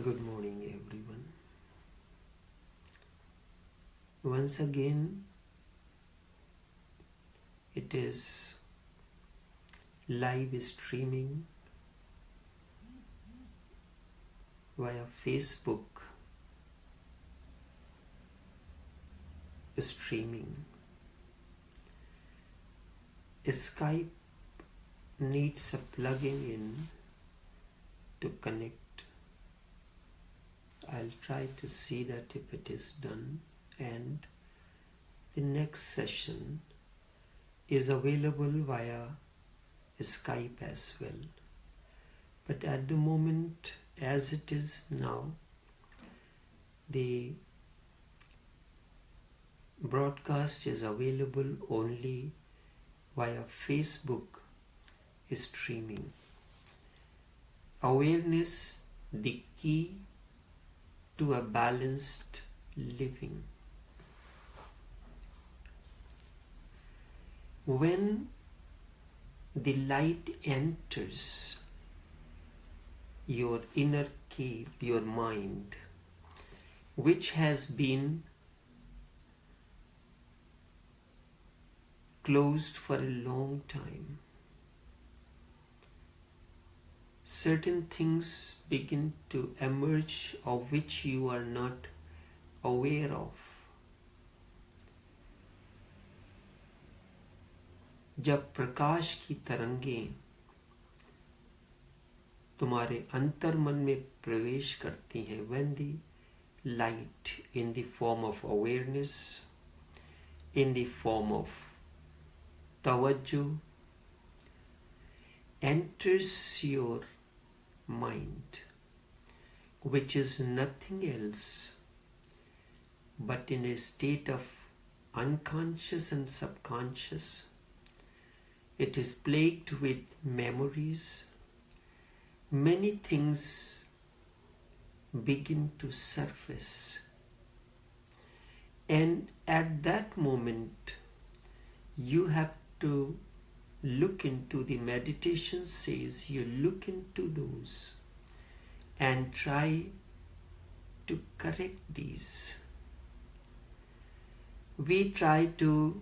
Good morning, everyone. Once again, it is live streaming via Facebook streaming. Skype needs a plugging in to connect. I'll try to see that if it is done, and the next session is available via Skype as well. But at the moment, as it is now, the broadcast is available only via Facebook streaming. Awareness, the key to a balanced living. When the light enters your inner cave, your mind, which has been closed for a long time, certain things begin to emerge of which you are not aware of. जब प्रकाश की तरंगें तुम्हारे अंतर मन में प्रवेश करती हैं, when the light in the form of awareness, in the form of tawajjuh, enters your mind, which is nothing else but in a state of unconscious and subconscious. It is plagued with memories. Many things begin to surface. And at that moment, you have to look into, the meditation says, you look into those and try to correct these. We try to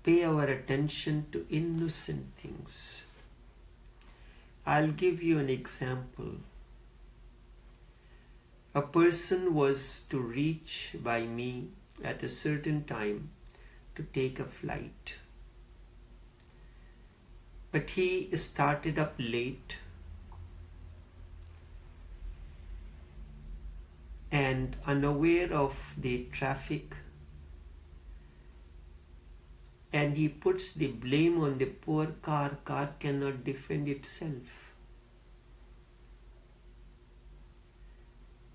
pay our attention to innocent things. I'll give you an example. A person was to reach by me at a certain time to take a flight. But he started up late and unaware of the traffic, and he puts the blame on the poor car. Car cannot defend itself.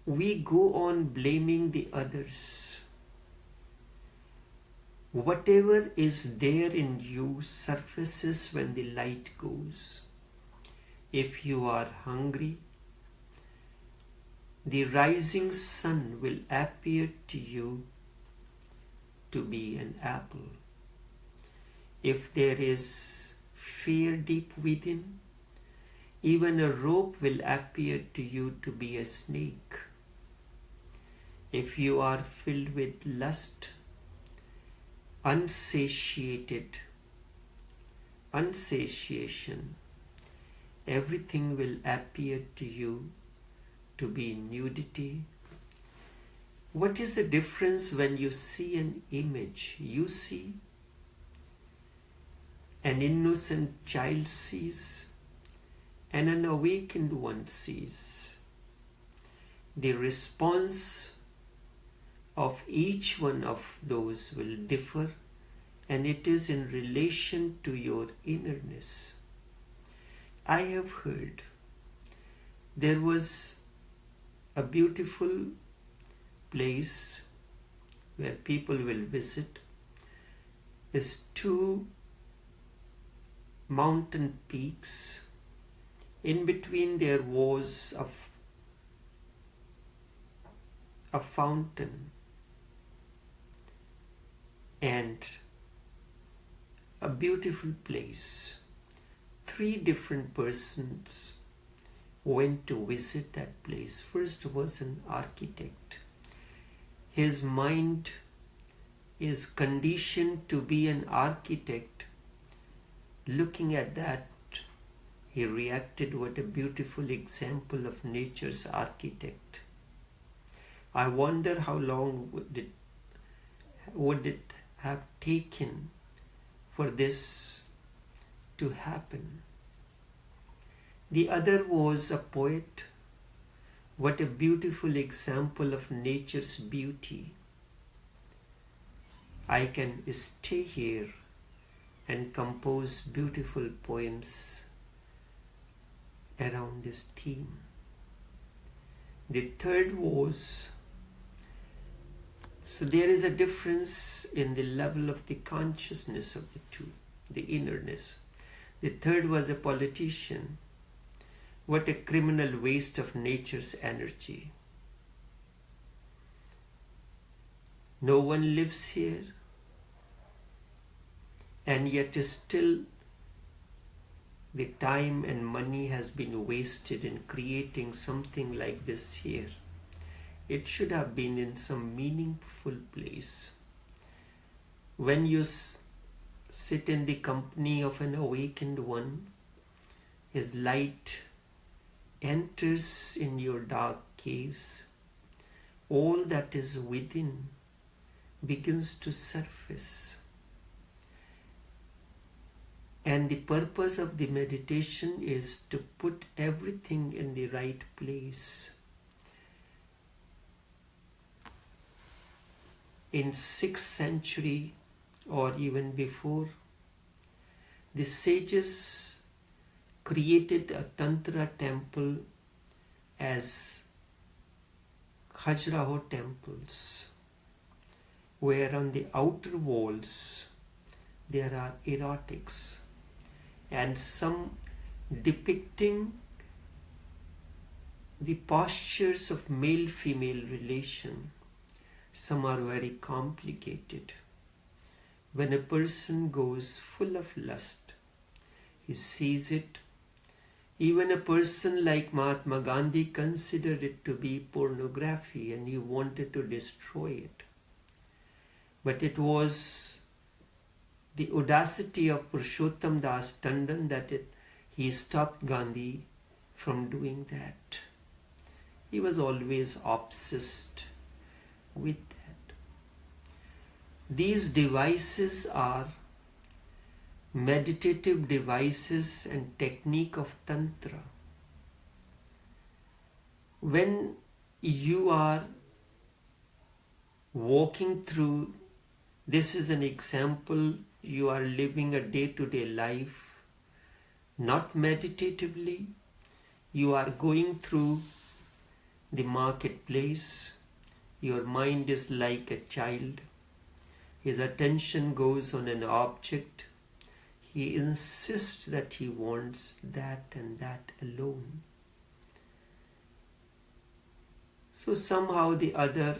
We go on blaming the others. Whatever is there in you surfaces when the light goes. If you are hungry, the rising sun will appear to you to be an apple. If there is fear deep within, even a rope will appear to you to be a snake. If you are filled with lust, unsatiation, everything will appear to you to be nudity. What is the difference when you see an image? You see, an innocent child sees, and an awakened one sees. The response of each one of those will differ, and it is in relation to your innerness. I have heard there was a beautiful place where people will visit. Is two mountain peaks. In between there was a fountain and a beautiful place. 3 different persons went to visit that place. First was an architect. His mind is conditioned to be an architect. Looking at that, he reacted, what a beautiful example of nature's architect. I wonder how long would it have taken for this to happen. The other was a poet. What a beautiful example of nature's beauty. I can stay here and compose beautiful poems around this theme. The third was, so there is a difference in the level of the consciousness of the two, the innerness. The third was a politician. What a criminal waste of nature's energy. No one lives here, and yet still the time and money has been wasted in creating something like this here. It should have been in some meaningful place. When you sit in the company of an awakened one, his light enters in your dark caves. All that is within begins to surface. And the purpose of the meditation is to put everything in the right place. In 6th century or even before, the sages created a Tantra temple as Khajuraho temples, where on the outer walls there are erotics and some depicting the postures of male-female relation. Some are very complicated. When a person goes full of lust, he sees it. Even a person like Mahatma Gandhi considered it to be pornography and he wanted to destroy it. But it was the audacity of Purushottam Das Tandon that he stopped Gandhi from doing that. He was always obsessed with that. These devices are meditative devices and technique of Tantra. When you are walking through, this is an example, you are living a day-to-day life, not meditatively, you are going through the marketplace, your mind is like a child, his attention goes on an object, he insists that he wants that and that alone. So somehow the other,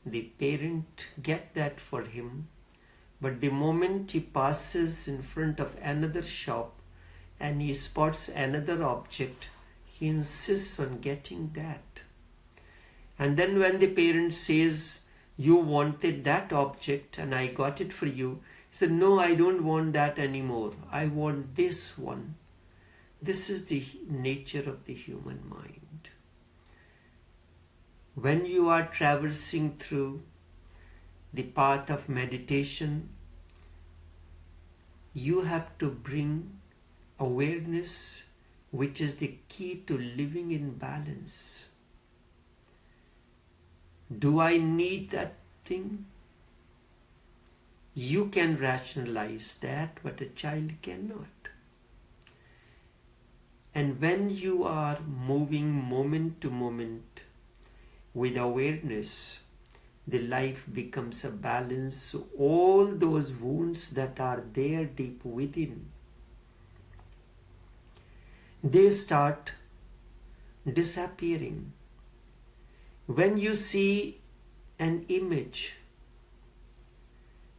the parent, get that for him, but the moment he passes in front of another shop and he spots another object, he insists on getting that. And then when the parent says, you wanted that object and I got it for you, he said, no, I don't want that anymore. I want this one. This is the nature of the human mind. When you are traversing through the path of meditation, you have to bring awareness, which is the key to living in balance. Do I need that thing? You can rationalize that, but a child cannot. And when you are moving moment to moment with awareness, the life becomes a balance. So all those wounds that are there deep within, they start disappearing. When you see an image,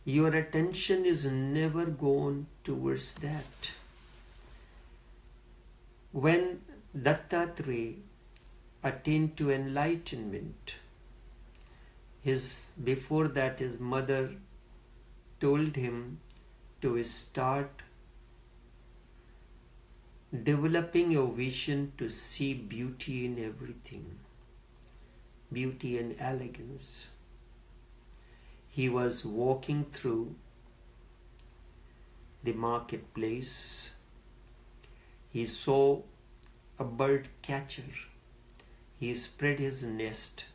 your attention is never gone towards that. When Dattatreya attained to enlightenment. Before that, his mother told him to start developing a vision to see beauty in everything, beauty and elegance. He was walking through the marketplace. He saw a bird catcher. He spread his nest.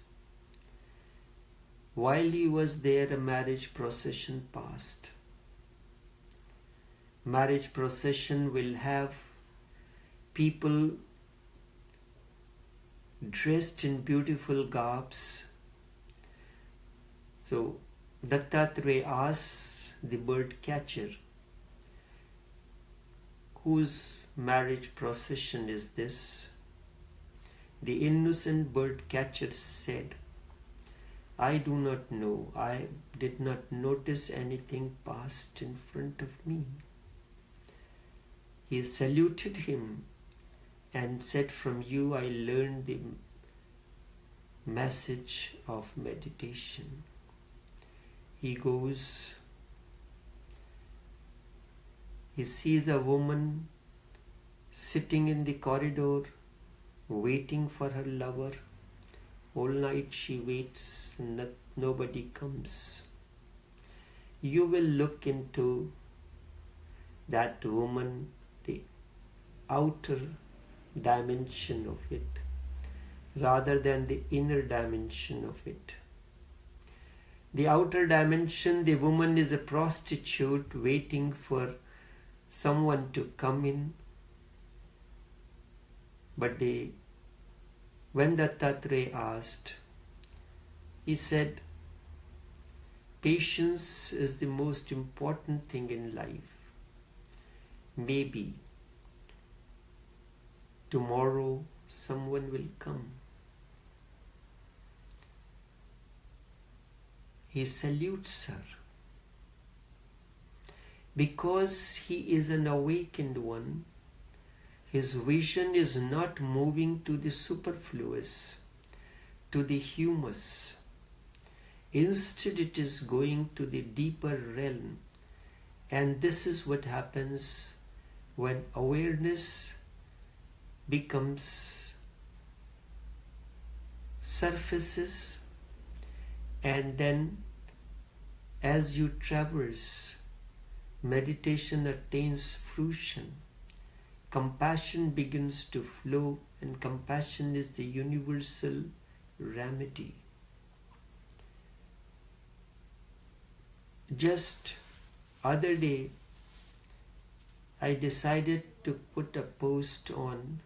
While he was there, a marriage procession passed. Marriage procession will have people dressed in beautiful garbs. So Dattatreya asks the bird catcher, whose marriage procession is this? The innocent bird catcher said, I do not know. I did not notice anything passed in front of me. He saluted him and said, from you I learned the message of meditation. He goes, he sees a woman sitting in the corridor waiting for her lover. All night she waits, nobody comes. You will look into that woman, the outer dimension of it, rather than the inner dimension of it. The outer dimension, the woman is a prostitute waiting for someone to come in. But when Dattatreya asked, he said, patience is the most important thing in life. Maybe tomorrow someone will come. He salutes her because he is an awakened one. His vision is not moving to the superfluous, to the humus. Instead, it is going to the deeper realm. And this is what happens when awareness becomes surfaces, and then as you traverse, meditation attains fruition. Compassion begins to flow, and compassion is the universal remedy. Just other day, I decided to put a post on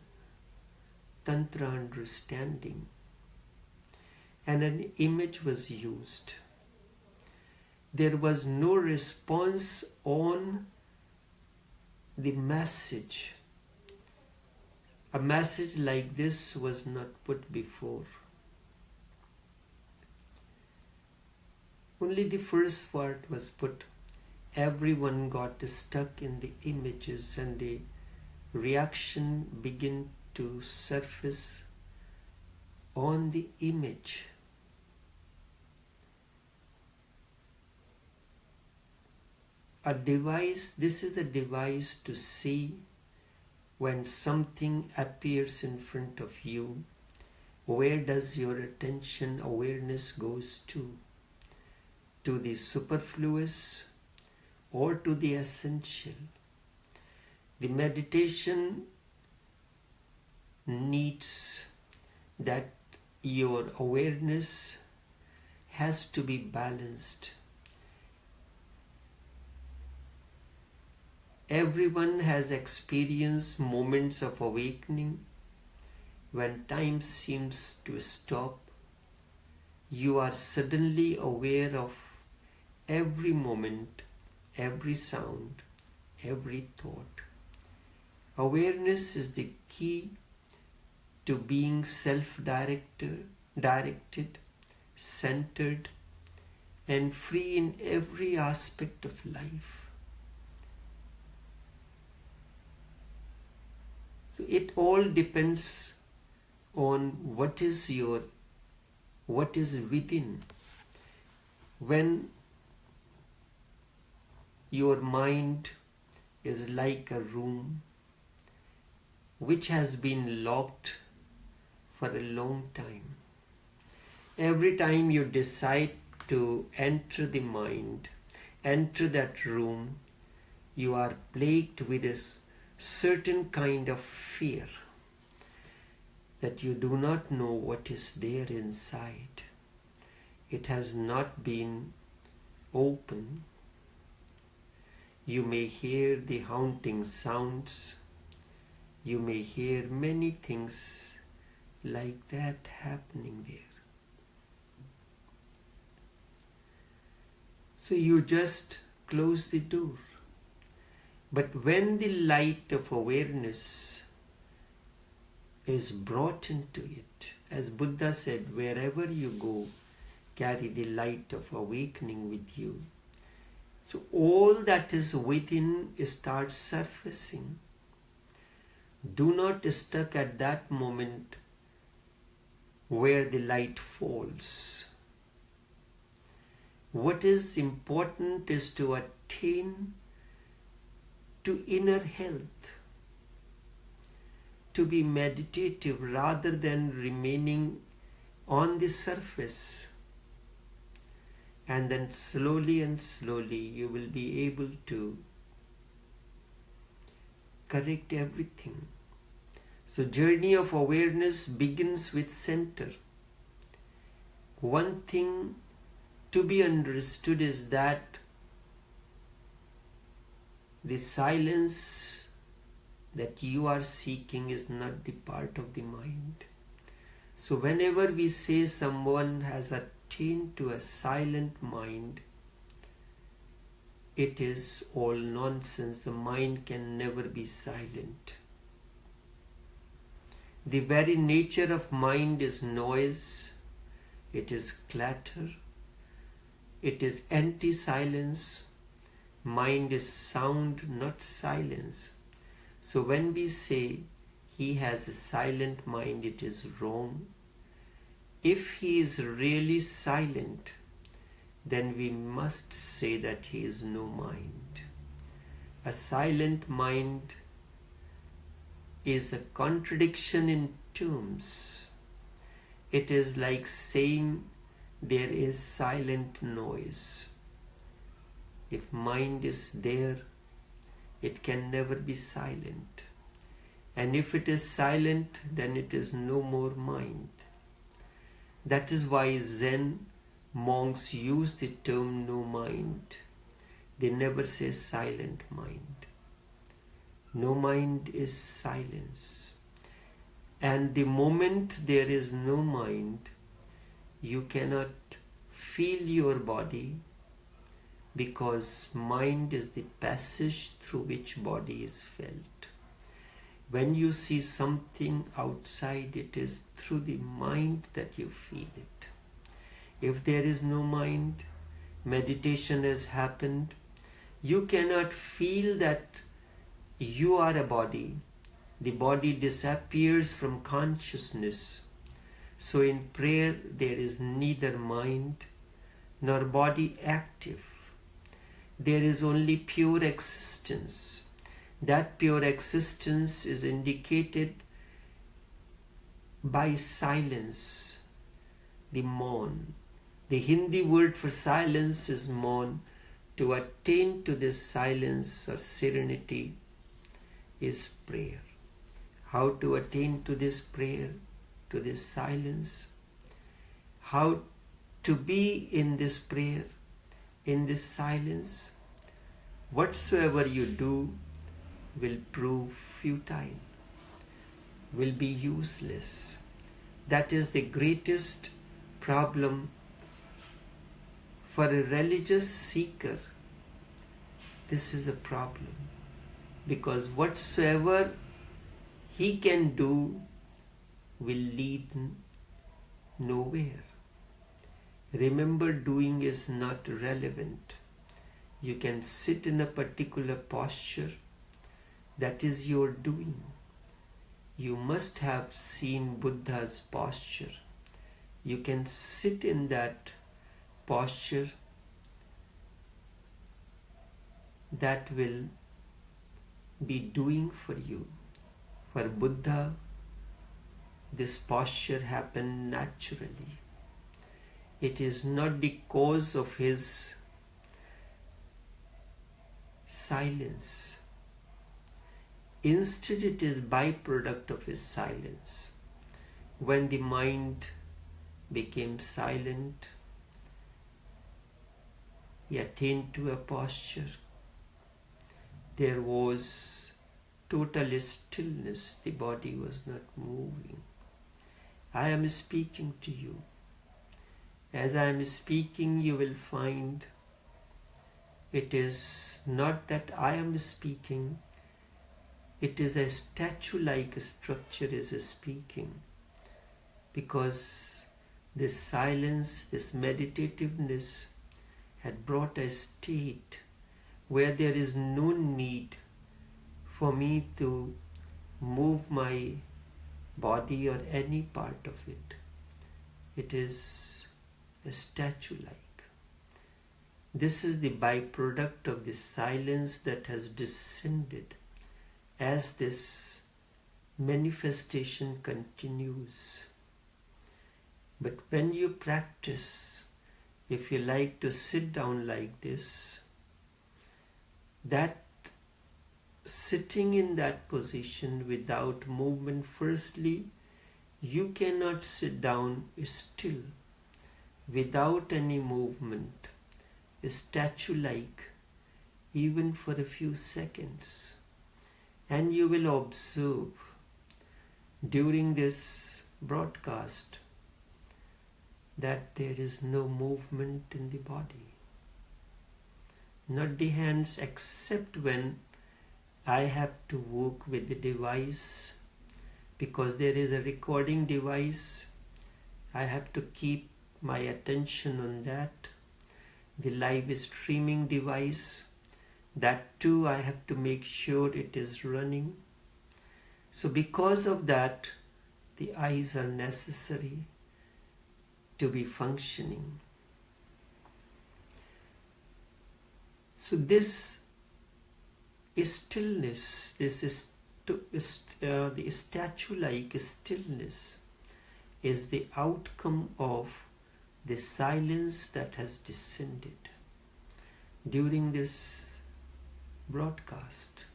Tantra understanding, and an image was used. There was no response on the message. A message like this was not put before. Only the first part was put. Everyone got stuck in the images, and the reaction began to surface on the image. This is a device to see when something appears in front of you, where does your attention, awareness goes to? To the superfluous or to the essential? The meditation needs that your awareness has to be balanced. Everyone has experienced moments of awakening when time seems to stop. You are suddenly aware of every moment, every sound, every thought. Awareness is the key to being self-directed, centered, and free in every aspect of life. So it all depends on what is within. When your mind is like a room which has been locked for a long time, every time you decide to enter the mind, enter that room, you are plagued with a certain kind of fear that you do not know what is there inside. It has not been opened. You may hear the haunting sounds. You may hear many things like that happening there. So you just close the door. But when the light of awareness is brought into it, as Buddha said, wherever you go, carry the light of awakening with you. So all that is within starts surfacing. Do not stuck at that moment where the light falls. What is important is to attain to inner health, to be meditative rather than remaining on the surface. And then slowly and slowly you will be able to correct everything. So journey of awareness begins with center. One thing to be understood is that the silence that you are seeking is not the part of the mind. So whenever we say someone has attained to a silent mind, it is all nonsense. The mind can never be silent. The very nature of mind is noise, it is clatter, it is anti-silence. Mind is sound, not silence. So when we say he has a silent mind, it is wrong. If he is really silent, then we must say that he is no mind. A silent mind is a contradiction in terms. It is like saying there is silent noise. If mind is there, it can never be silent. And if it is silent, then it is no more mind. That is why Zen monks use the term no mind. They never say silent mind. No mind is silence. And the moment there is no mind, you cannot feel your body, because mind is the passage through which body is felt. When you see something outside, it is through the mind that you feel it. If there is no mind, meditation has happened, you cannot feel that you are a body. The body disappears from consciousness. So in prayer, there is neither mind nor body active. There is only pure existence. That pure existence is indicated by silence, the maun. The Hindi word for silence is maun. To attain to this silence or serenity is prayer. How to attain to this prayer, to this silence? How to be in this prayer, in this silence? Whatsoever you do will prove futile, will be useless. That is the greatest problem for a religious seeker. This is a problem, because whatsoever he can do will lead nowhere. Remember, doing is not relevant. You can sit in a particular posture. That is your doing. You must have seen Buddha's posture. You can sit in that posture. That will be doing for you. For Buddha, this posture happened naturally. It is not the cause of his silence. Instead, it is byproduct of his silence. When the mind became silent, he attained to a posture. There was total stillness. The body was not moving. I am speaking to you. As I am speaking, you will find it is not that I am speaking. It is a statue-like structure is speaking. Because this silence, this meditativeness had brought a state where there is no need for me to move my body or any part of it. It is a statue-like. This is the byproduct of the silence that has descended as this manifestation continues. But when you practice, if you like to sit down like this, that sitting in that position without movement, firstly, you cannot sit down still without any movement, statue-like, even for a few seconds. And you will observe during this broadcast that there is no movement in the body. Not the hands, except when I have to work with the device, because there is a recording device. I have to keep my attention on that. The live streaming device, that too I have to make sure it is running. So because of that, the eyes are necessary to be functioning. So this stillness, the statue-like stillness is the outcome of the silence that has descended during this broadcast.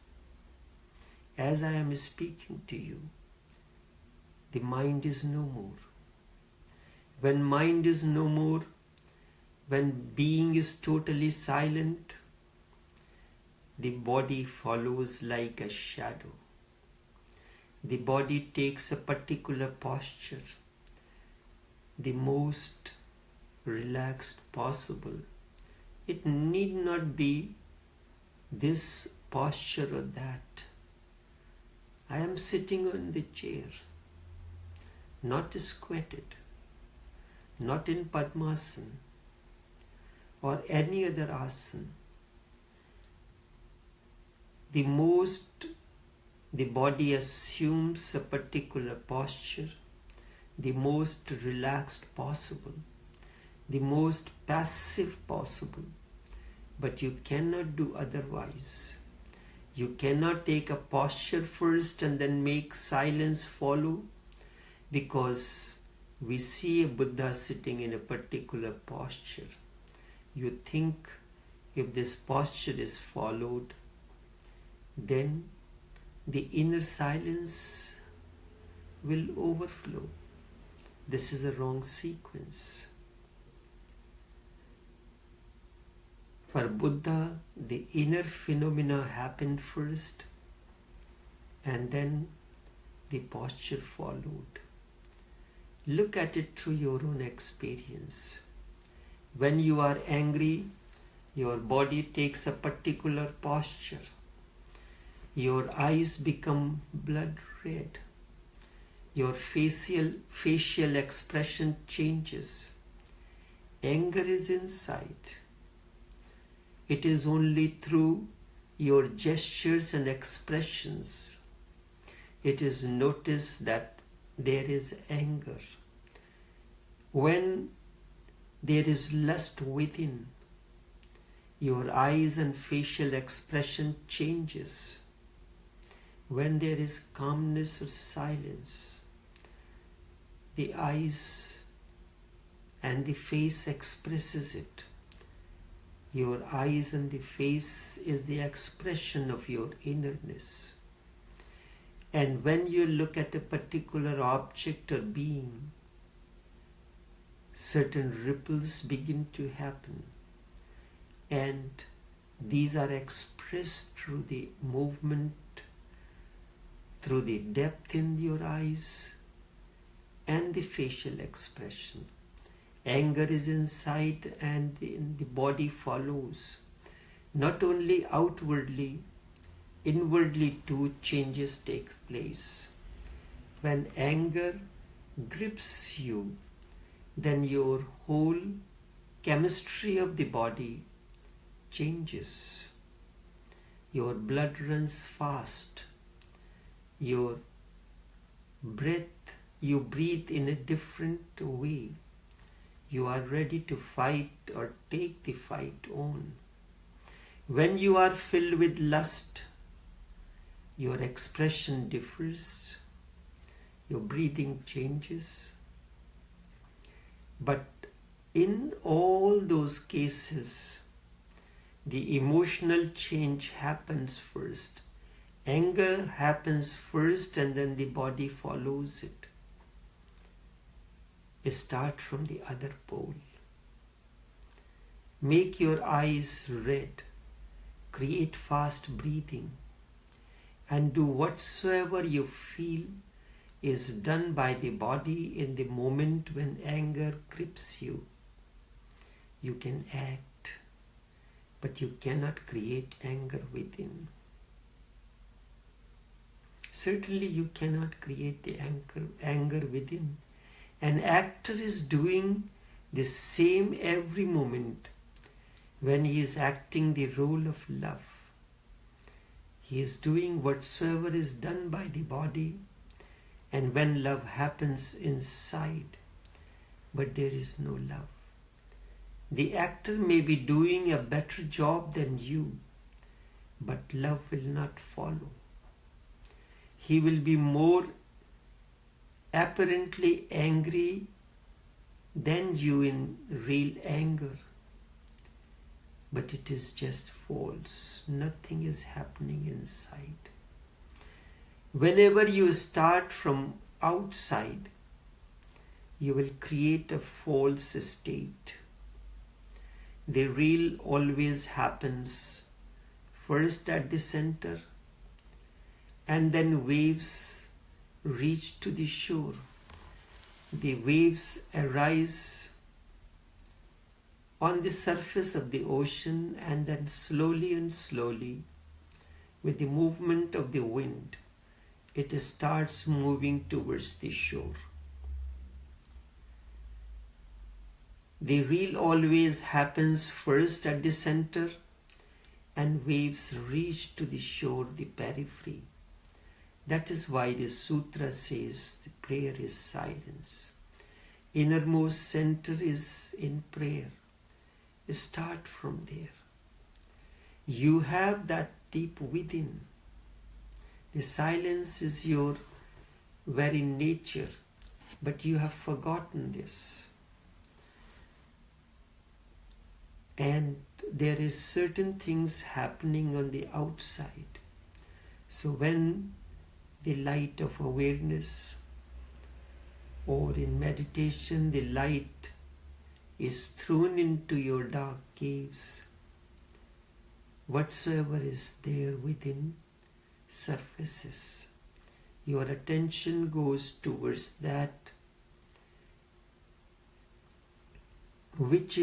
As I am speaking to you, the mind is no more. When mind is no more, when being is totally silent, the body follows like a shadow. The body takes a particular posture, the most relaxed possible. It need not be this posture or that. I am sitting on the chair, not squatted, not in Padmasana or any other asana. The body assumes a particular posture, the most relaxed possible, the most passive possible, but you cannot do otherwise. You cannot take a posture first and then make silence follow, because we see a Buddha sitting in a particular posture. You think if this posture is followed, then the inner silence will overflow. This is a wrong sequence. For Buddha, the inner phenomena happened first, and then the posture followed. Look at it through your own experience. When you are angry, your body takes a particular posture. Your eyes become blood red. Your facial expression changes. Anger is inside. It is only through your gestures and expressions it is noticed that there is anger. When there is lust within, your eyes and facial expression changes. When there is calmness or silence, the eyes and the face expresses it. Your eyes and the face is the expression of your innerness. And when you look at a particular object or being, certain ripples begin to happen. And these are expressed through the movement, through the depth in your eyes and the facial expression. Anger is inside and the body follows. Not only outwardly, inwardly too changes take place. When anger grips you, then your whole chemistry of the body changes. Your blood runs fast. Your breath, you breathe in a different way. You are ready to fight or take the fight on. When you are filled with lust, your expression differs. Your breathing changes. But in all those cases, the emotional change happens first. Anger happens first and then the body follows it. Start from the other pole. Make your eyes red. Create fast breathing. And do whatsoever you feel is done by the body in the moment when anger grips you. You can act, but you cannot create anger within. Certainly you cannot create the anger within. An actor is doing the same every moment when he is acting the role of love. He is doing whatsoever is done by the body, and when love happens inside, but there is no love. The actor may be doing a better job than you, but love will not follow. He will be more apparently angry than you in real anger. But it is just false. Nothing is happening inside. Whenever you start from outside, you will create a false state. The real always happens first at the center, and then waves reach to the shore. The waves arise on the surface of the ocean, and then slowly and slowly, with the movement of the wind, it starts moving towards the shore. The reel always happens first at the center, and waves reach to the shore, the periphery. That is why the sutra says the prayer is silence. Innermost center is in prayer. Start from there. You have that deep within. The silence is your very nature, but you have forgotten this. And there is certain things happening on the outside. So when the light of awareness, or in meditation the light is thrown into your dark caves, whatsoever is there within surfaces. Your attention goes towards that which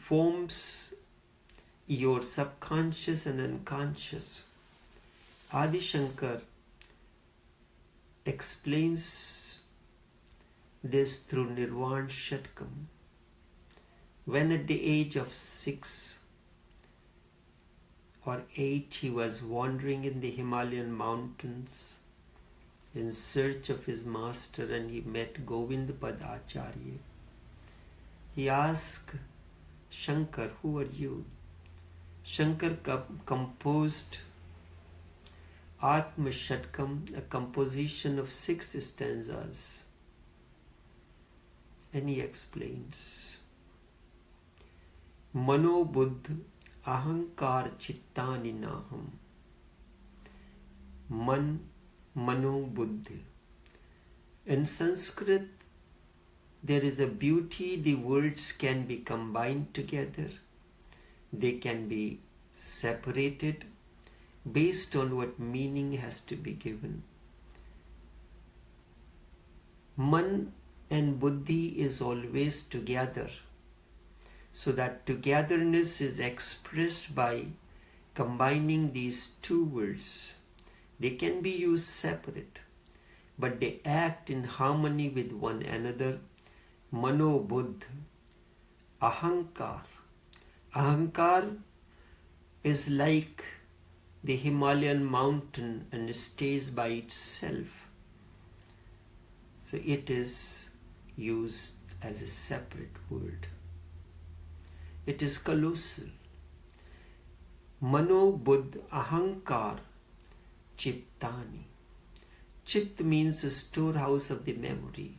forms your subconscious and unconscious. Adi Shankar explains this through Nirvana Shatkam. When at the age of 6, or 8, he was wandering in the Himalayan mountains in search of his master, and he met Govind Acharya. He asked Shankar, "Who are you?" Shankar composed Atma Shatkam, a composition of 6 stanzas. And he explains, Mano Buddha Ahankar Chittani Naham. Mano Buddha. In Sanskrit, there is a beauty. The words can be combined together. They can be separated based on what meaning has to be given. Man and Buddhi is always together. So that togetherness is expressed by combining these 2 words. They can be used separate, but they act in harmony with one another. Mano Buddha, Ahankar. Ahankar is like the Himalayan mountain and stays by itself. So it is used as a separate word. It is colossal. Mano Buddha Ahankar Chittani. Chit means a storehouse of the memory.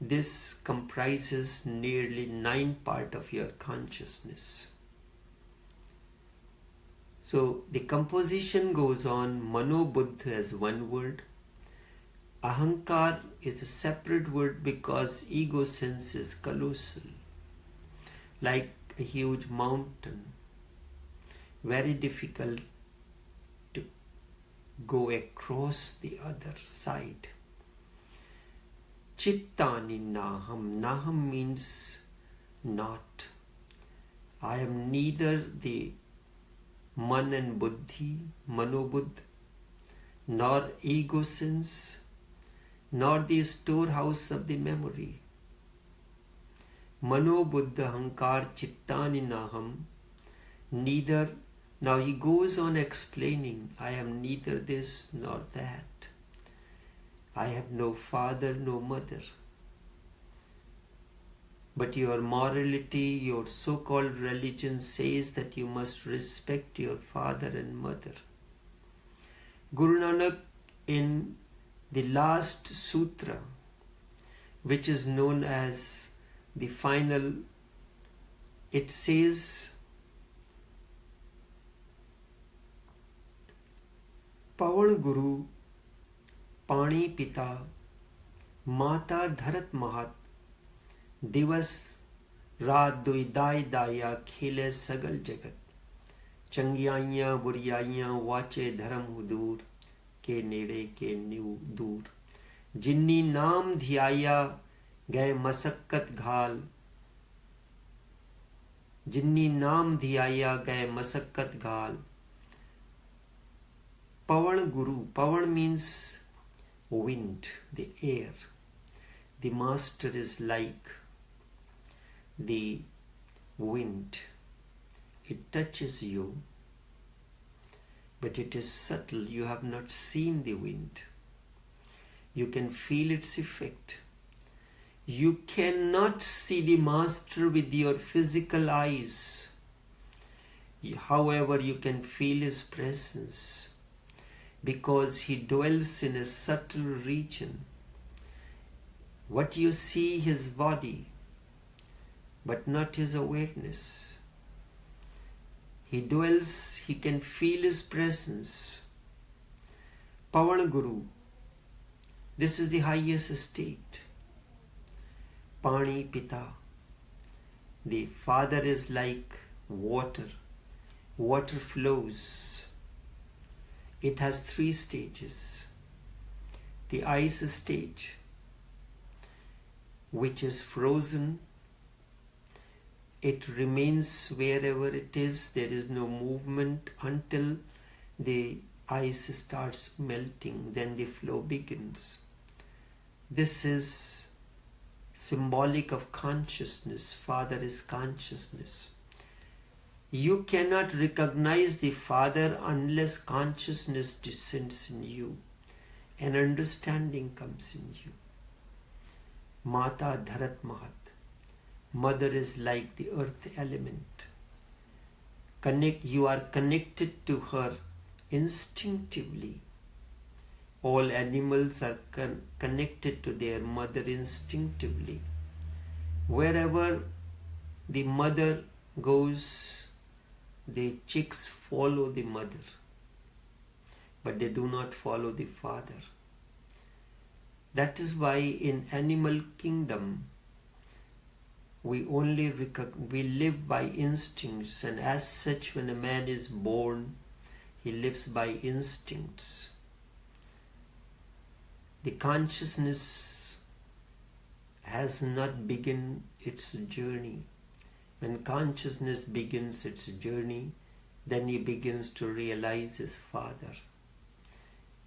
This comprises nearly 9 parts of your consciousness. So the composition goes on. Mano Buddha as one word. Ahankar is a separate word because ego sense is colossal, like a huge mountain, very difficult to go across the other side. Chittani Naham. Naham means not. I am neither the Man and Buddhi, Mano Buddha, nor ego sense, nor the storehouse of the memory. Mano Buddha Hankar Chittani Naham. Neither. Now he goes on explaining, I am neither this nor that. I have no father, no mother. But your morality, your so-called religion says that you must respect your father and mother. Guru Nanak, in the last sutra, which is known as the final, it says, Pavan Guru, Pani Pita, Mata Dharat Mahat, Divas Raat Duidai Daya Khile Sagal Jagat, Changyaiyan Buriyaiyan Vache Dharam Hudur, Ke Nede Ke New Dur, Jinni Naam Dhyaya Gaye Masakkat Ghal, Jinni Naam Dhyaya Gaye Masakkat Ghal. Pavan Guru. Pavan means wind, the air. The master is like the wind. It touches you, but it is subtle. You have not seen the wind. You can feel its effect. You cannot see the master with your physical eyes. However, you can feel his presence, because he dwells in a subtle region. What you see, his body, but not his awareness. He dwells, he can feel his presence. Pavan Guru, this is the highest state. Pani Pita, the father is like water. Water flows. It has 3 stages. The ice stage, which is frozen. It remains wherever it is. There is no movement until the ice starts melting. Then the flow begins. This is symbolic of consciousness. Father is consciousness. You cannot recognize the Father unless consciousness descends in you and understanding comes in you. Mata Dharat Mahat. Mother is like the earth element. You are connected to her instinctively. All animals are connected to their mother instinctively. Wherever the mother goes, the chicks follow the mother, but they do not follow the father. That is why in animal kingdom, we live by instincts, and as such, when a man is born, he lives by instincts. The consciousness has not begun its journey. When consciousness begins its journey, then he begins to realize his Father.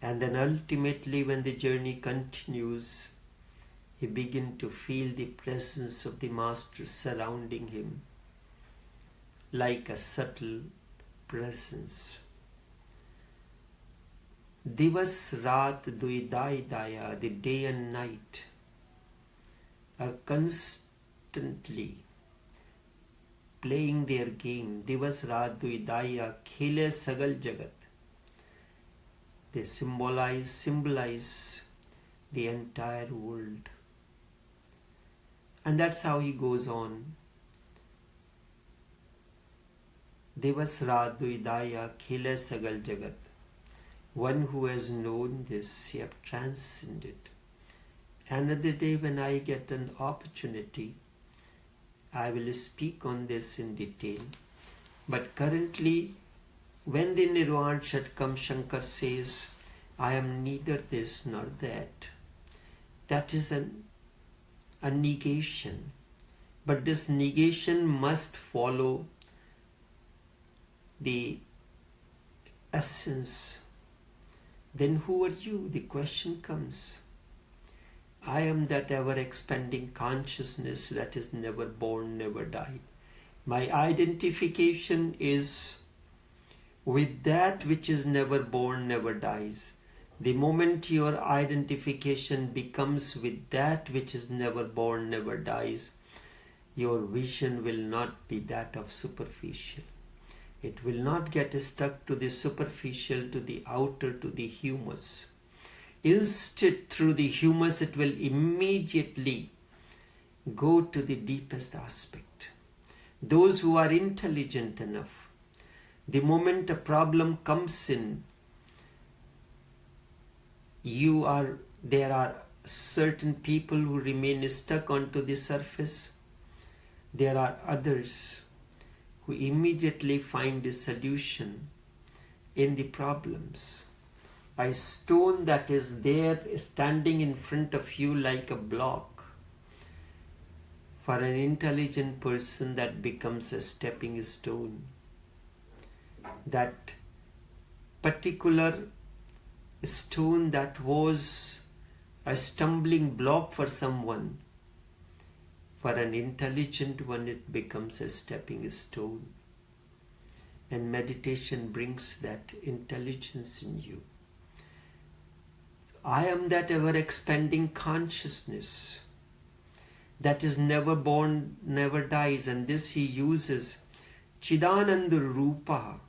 And then ultimately, when the journey continues, he begins to feel the presence of the Master surrounding him like a subtle presence. Divas Raat Duidai Daya, the day and night, are constantly playing their game. Divas Raat Duidaya, Khile Sagal Jagat. They symbolize the entire world. And that's how he goes on. Divas Raat Duidaya, Khile Sagal Jagat. One who has known this, he have transcended. Another day when I get an opportunity, I will speak on this in detail. But currently, when the Nirvana Shatkam Shankar says, I am neither this nor that, that is a negation. But this negation must follow the essence. Then who are you? The question comes. I am that ever-expanding consciousness that is never born, never died. My identification is with that which is never born, never dies. The moment your identification becomes with that which is never born, never dies, your vision will not be that of superficial. It will not get stuck to the superficial, to the outer, to the humus. Instead, through the humus, it will immediately go to the deepest aspect. Those who are intelligent enough, the moment a problem comes in, there are certain people who remain stuck onto the surface. There are others who immediately find a solution in the problems. A stone that is there standing in front of you like a block, for an intelligent person that becomes a stepping stone. That particular stone that was a stumbling block for someone, for an intelligent one, it becomes a stepping stone. And meditation brings that intelligence in you. I am that ever-expanding consciousness that is never born, never dies. And this he uses Chidanand Rupa,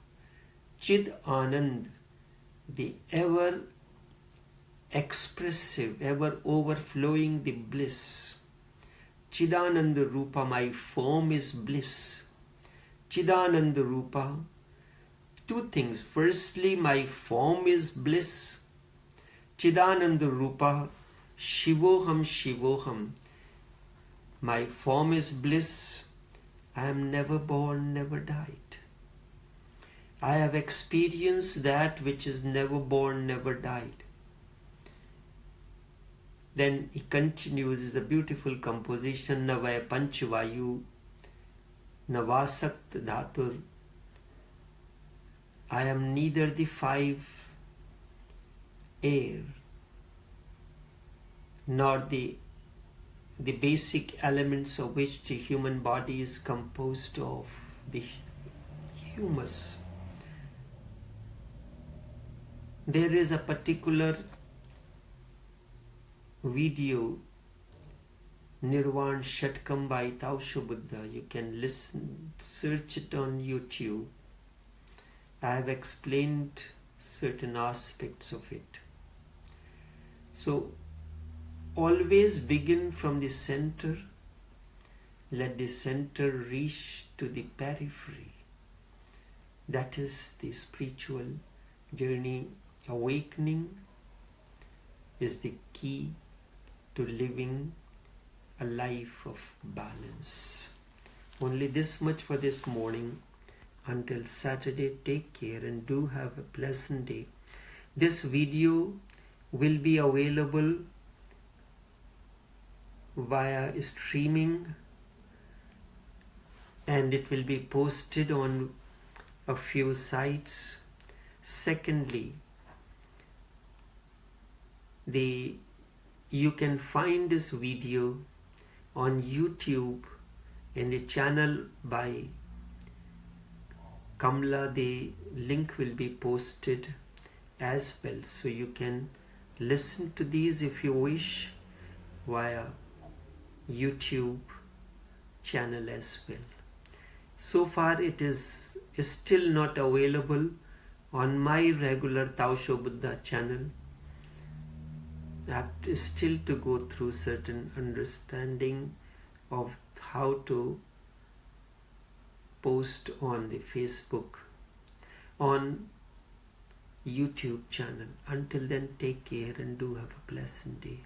Chid Anand, the ever-expressive, ever-overflowing the bliss. Chidananda Rupa, my form is bliss. Chidananda Rupa, two things. Firstly, my form is bliss. Chidananda Rupa, Shivoham Shivoham, my form is bliss. I am never born, never died. I have experienced that which is never born, never died. Then he continues, is a beautiful composition, Navaya Panchvayu, Navasakt Dhatur. I am neither the five air, nor the basic elements of which the human body is composed of, the you must. There is a particular video, Nirvan Shatkam by Taoshobuddha. You can listen, search it on YouTube. I have explained certain aspects of it. So always begin from the center. Let the center reach to the periphery. That is the spiritual journey. Awakening is the key to living a life of balance. Only this much for this morning. Until Saturday, take care and do have a pleasant day. This video will be available via streaming, and it will be posted on a few sites. Secondly, you can find this video on YouTube in the channel by Kamla. The link will be posted as well, so you can listen to these if you wish via YouTube channel as well. So far it is still not available on my regular Taoshobuddha channel. I have still to go through certain understanding of how to post on the Facebook, on YouTube channel. Until then, take care and do have a pleasant day.